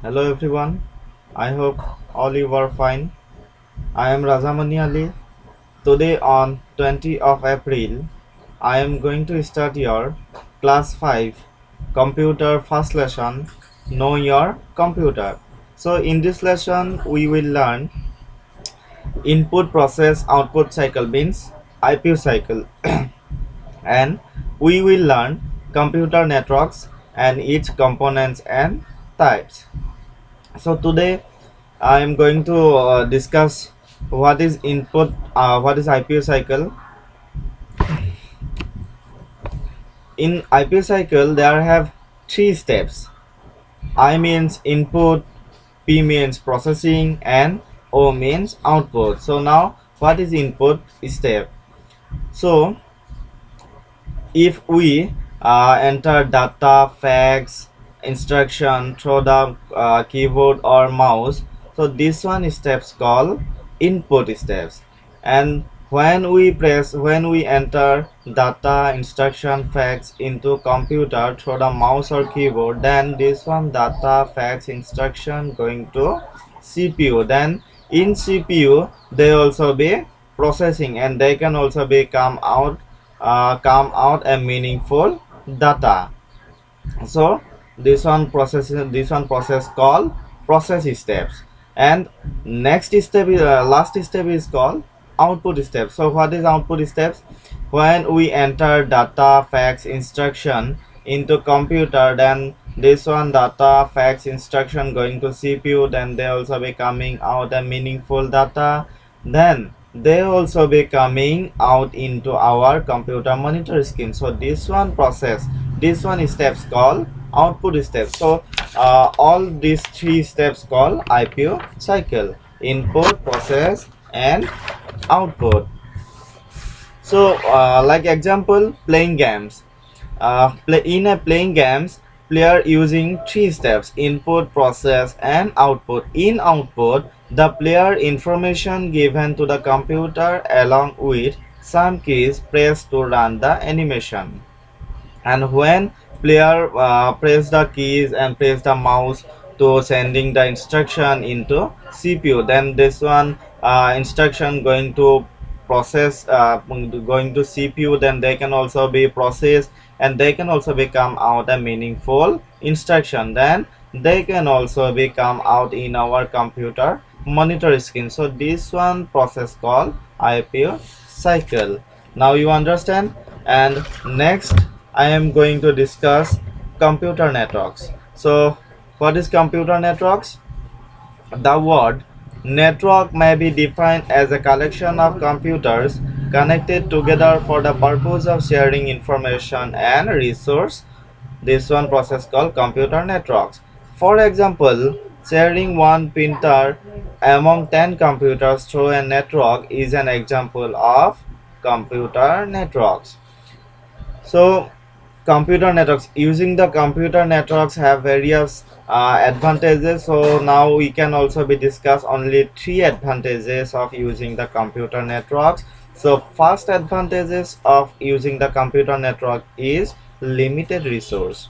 Hello everyone, I hope all you are fine. I am Razamani Ali. Today on 20th of April, I am going to start your class 5 computer first lesson, Know Your Computer. So in this lesson we will learn input process output cycle means IPU cycle and we will learn computer networks and its components and types. So today I am going to discuss what is input, what is IPU cycle. In IPU cycle, there have three steps. I means input, P means processing, and O means output. So now, what is input step? So if we enter data, facts, instruction through the keyboard or mouse, so this one steps called input steps. And when we enter data, instruction, facts into computer through the mouse or keyboard, then this one data, facts, instruction going to CPU. Then in CPU they also be processing, and they can also be come out a meaningful data. So this one process called process steps. And next step is last step is called output step. So what is output steps? When we enter data, facts, instruction into computer, then this one data, facts, instruction going to CPU, then they also be coming out a meaningful data. Then they also be coming out into our computer monitor screen. So this one process, this one steps called output steps. So all these three steps called IPU cycle: input, process, and output. So like example, playing games. In a playing games, player using three steps: input, process, and output. In output, the player information given to the computer along with some keys pressed to run the animation. And when player press the keys and press the mouse to sending the instruction into CPU, then this one instruction going to process, going to CPU, then they can also be processed, and they can also become out a meaningful instruction. Then they can also become out in our computer monitor screen. So this one process called IPU cycle. Now you understand. And next I am going to discuss computer networks. So what is computer networks? The word network may be defined as a collection of computers connected together for the purpose of sharing information and resource. This one process called computer networks. For example, sharing one printer among 10 computers through a network is an example of computer networks. So computer networks, using the computer networks have various advantages. So now we can also be discuss only three advantages of using the computer networks. So first advantages of using the computer network is limited resource.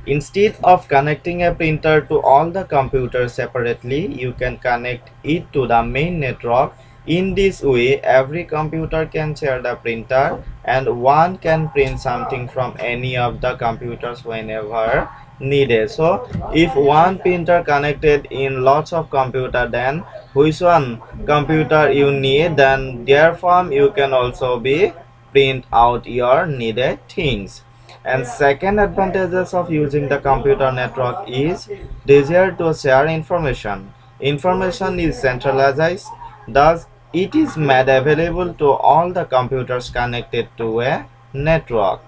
Instead of connecting a printer to all the computers separately, you can connect it to the main network. In this way, every computer can share the printer, and one can print something from any of the computers whenever needed. So if one printer connected in lots of computer, then which one computer you need, then therefrom you can also be print out your needed things. And second advantages of using the computer network is desire to share information. Information is centralized, thus it is made available to all the computers connected to a network.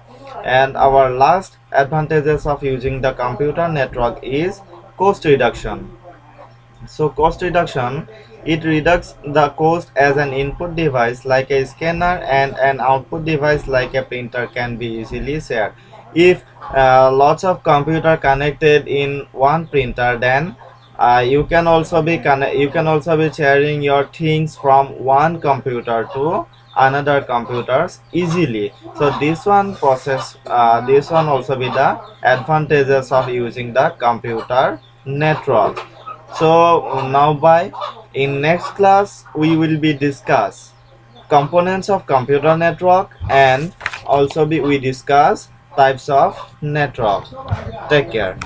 And our last advantages of using the computer network is cost reduction. So cost reduction, it reduces the cost as an input device like a scanner and an output device like a printer can be easily shared. If lots of computer connected in one printer, then you can also be sharing your things from one computer to another computers easily. So this one also be the advantages of using the computer network. So now by in next class we will be discuss components of computer network, and also we discuss types of network. Take care.